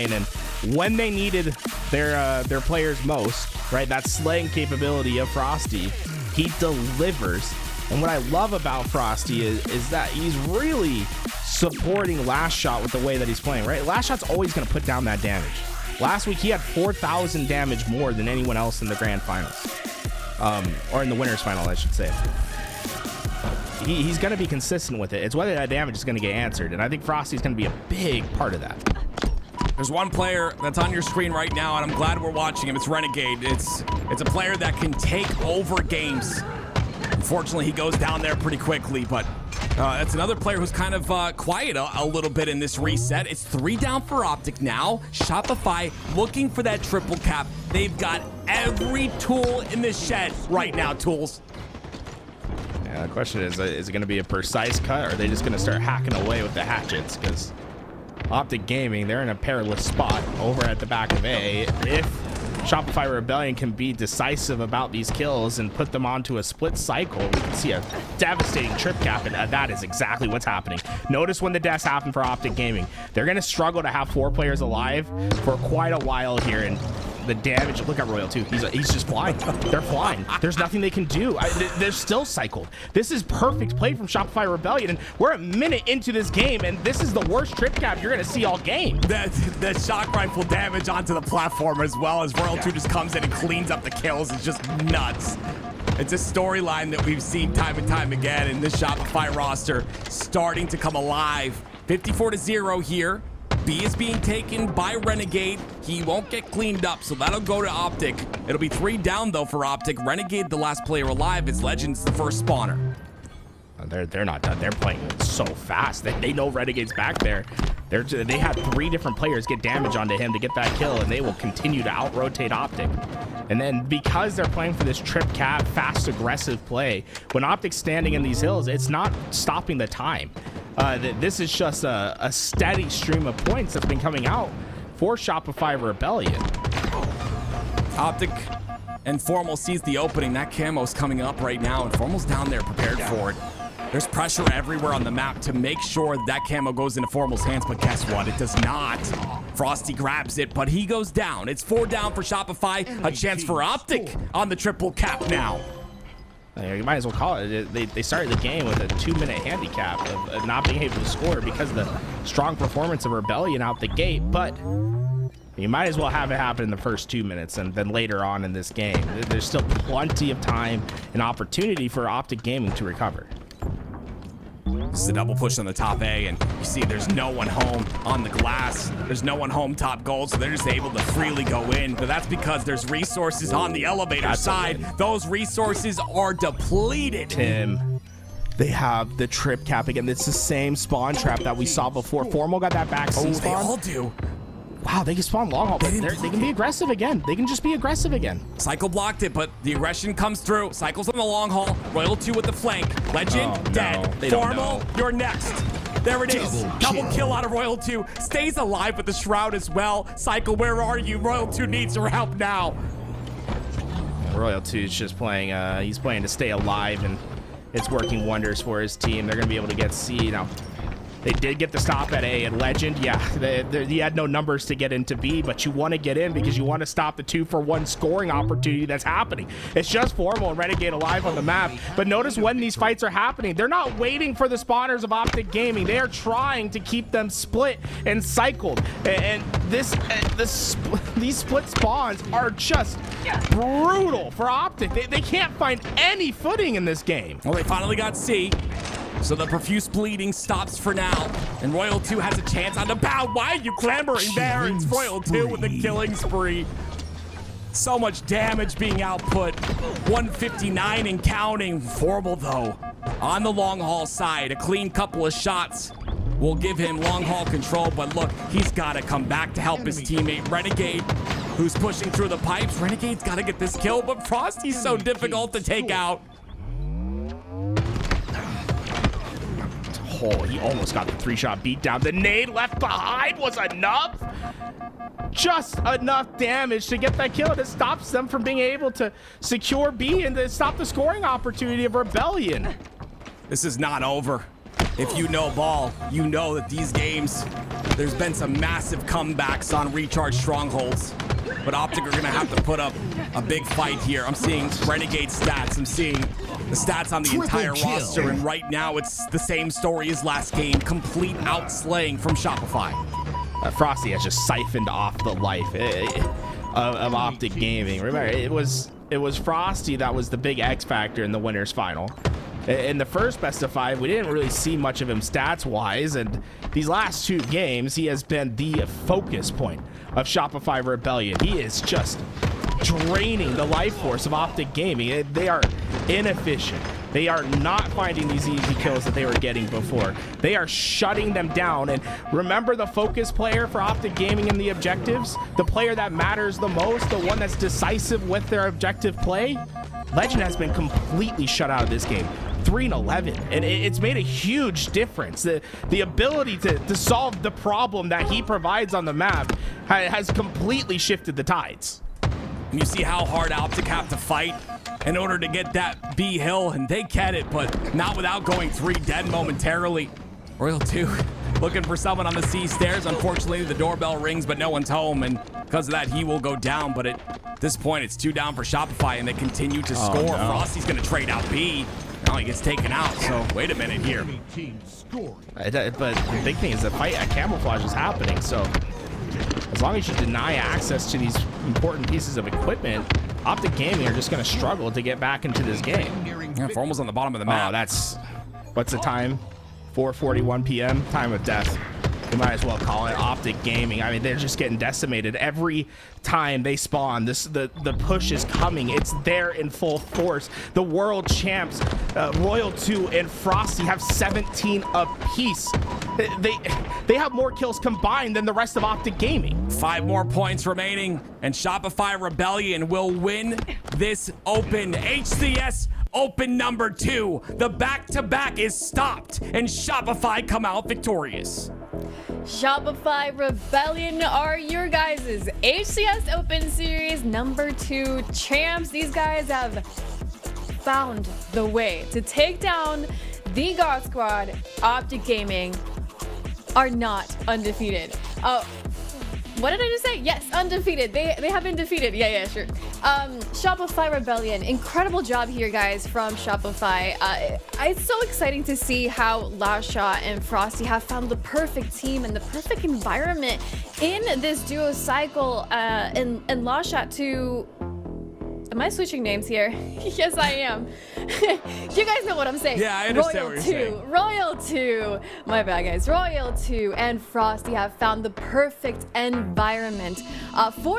And when they needed their players most, right, that slaying capability of Frosty, he delivers. And what I love about Frosty is that he's really supporting Last Shot with the way that he's playing, right? Last Shot's always going to put down that damage. Last week, he had 4,000 damage more than anyone else in the grand finals. Or in the winners final, I should say. He's going to be consistent with it. It's whether that damage is going to get answered. And I think Frosty's going to be a big part of that. There's one player that's on your screen right now, and I'm glad we're watching him. It's Renegade. It's a player that can take over games. Unfortunately, he goes down there pretty quickly, but that's another player who's kind of quiet a little bit in this reset. It's 3 down for OpTic now. Shopify looking for that triple cap. They've got every tool in the shed right now, tools. Yeah, the question is it going to be a precise cut, or are they just going to start hacking away with the hatchets? Because OpTic Gaming, they're in a perilous spot over at the back of A. If Shopify Rebellion can be decisive about these kills and put them onto a split cycle, we can see a devastating trip cap, and that is exactly what's happening. Notice when the deaths happen for OpTic Gaming, they're going to struggle to have 4 players alive for quite a while here, and the damage, look at Royal too, he's just flying. They're flying. There's nothing they can do. They're still cycled. This is perfect play from Shopify Rebellion, and we're a minute into this game, and this is the worst trip cap you're gonna see all game. The shock rifle damage onto the platform, as well as Royal 2 just comes in and cleans up the kills, is just nuts. It's a storyline that we've seen time and time again in this Shopify roster starting to come alive. 54-0 here. B is being taken by Renegade. He won't get cleaned up, so that'll go to OpTic. It'll be 3 down, though, for OpTic. Renegade, the last player alive. It's Legends, the first spawner. They're not done. They're playing so fast. They know Renegade's back there. They had 3 different players get damage onto him to get that kill, and they will continue to out-rotate OpTic. And then because they're playing for this trip cap, fast, aggressive play, when OpTic's standing in these hills, it's not stopping the time. This is just a steady stream of points that's been coming out for Shopify Rebellion. OpTic and Formal sees the opening. That camo's coming up right now, and Formal's down there prepared for it. There's pressure everywhere on the map to make sure that camo goes into Formal's hands, but guess what? It does not. Frosty grabs it, but he goes down. It's 4 down for Shopify. A chance for OpTic on the triple cap now. You might as well call it. They started the game with a 2-minute handicap of not being able to score because of the strong performance of Rebellion out the gate, but you might as well have it happen in the first 2 minutes and then later on in this game. There's still plenty of time and opportunity for OpTic Gaming to recover. This is a double push on the top A, and you see there's no one home on the glass. There's no one home top gold, so they're just able to freely go in. But that's because there's resources on the elevator side. Those resources are depleted. Tim, they have the trip cap again. It's the same spawn trap that we saw before. Formal got that back C spawn. They all do. Wow, they can spawn long haul, but they can be aggressive again. They can just be aggressive again. Cycle blocked it, but the aggression comes through. Cycle's on the long haul. Royal 2 with the flank. Legend, dead. Formal, you're next. There it is. Double kill out of Royal 2. Stays alive with the shroud as well. Cycle, where are you? Royal 2 needs your help now. Royal 2 is just playing, he's playing to stay alive, and it's working wonders for his team. They're going to be able to get C now. They did get the stop at A, and Legend, yeah, he had no numbers to get into B, but you want to get in because you want to stop the 2-for-1 scoring opportunity that's happening. It's just Formal and Renegade alive on the map, but notice when these fights are happening, they're not waiting for the spawners of OpTic Gaming. They are trying to keep them split and cycled, and these split spawns are just brutal for OpTic. They can't find any footing in this game. Well, they finally got C. So the profuse bleeding stops for now, and Royal 2 has a chance on the bow. Why are you clambering there? It's Royal 2 with the killing spree. So much damage being output. 159 and counting. Formal, though, on the long haul side. A clean couple of shots will give him long haul control, but look, he's got to come back to help his teammate, Renegade, who's pushing through the pipes. Renegade's got to get this kill, but Frosty's so difficult to take out. Oh, he almost got the 3-shot beat down. The nade left behind was enough. Just enough damage to get that kill. It stops them from being able to secure B and to stop the scoring opportunity of Rebellion. This is not over. If you know ball, you know that these games There's been some massive comebacks on Recharge Strongholds, but OpTic are going to have to put up a big fight here. I'm seeing Renegade stats. I'm seeing the stats on the entire roster, and right now it's the same story as last game. Complete outslaying from Shopify. Frosty has just siphoned off the life of OpTic Gaming. Remember, it was Frosty that was the big X factor in the winners final. In the first best of 5, we didn't really see much of him stats-wise, and these last 2 games, he has been the focus point of Shopify Rebellion. He is just draining the life force of OpTic Gaming. They are inefficient. They are not finding these easy kills that they were getting before. They are shutting them down. And remember the focus player for OpTic Gaming in the objectives? The player that matters the most, the one that's decisive with their objective play? Legend has been completely shut out of this game. 3-11, and it's made a huge difference. The ability to solve the problem that he provides on the map has completely shifted the tides. You see how hard OpTic have to fight in order to get that B hill, and they get it, but not without going 3 dead momentarily. Royal 2 looking for someone on the C stairs. Unfortunately, the doorbell rings, but no one's home, and because of that, he will go down. But at this point, it's 2 down for Shopify, and they continue to score. No. Frosty's going to trade out B. Now he gets taken out, so wait a minute here. But the big thing is the fight at Camouflage is happening, so as long as you deny access to these important pieces of equipment, OpTic Gaming are just going to struggle to get back into this game. Yeah, Formal's on the bottom of the map. Oh, that's... What's the time? 4:41 p.m. Time of death. We might as well call it OpTic Gaming. I mean, they're just getting decimated every time they spawn. The push is coming. It's there in full force. The world champs, Royal 2 and Frosty, have 17 apiece. They have more kills combined than the rest of OpTic Gaming. 5 more points remaining, and Shopify Rebellion will win this open. HCS Open number 2. The back-to-back is stopped, and Shopify come out victorious. Shopify Rebellion are your guys' HCS Open Series number 2 champs. These guys have found the way to take down the God Squad. OpTic Gaming are not undefeated. What did I just say? Yes, undefeated. They have been defeated. Yeah, sure. Shopify Rebellion. Incredible job here, guys, from Shopify. It's so exciting to see how Lashot and Frosty have found the perfect team and the perfect environment in this duo cycle. And Lashot to... Am I switching names here? Yes, I am. You guys know what I'm saying. Yeah, I understand what you're saying. Royal 2. My bad, guys. Royal 2 and Frosty have found the perfect environment for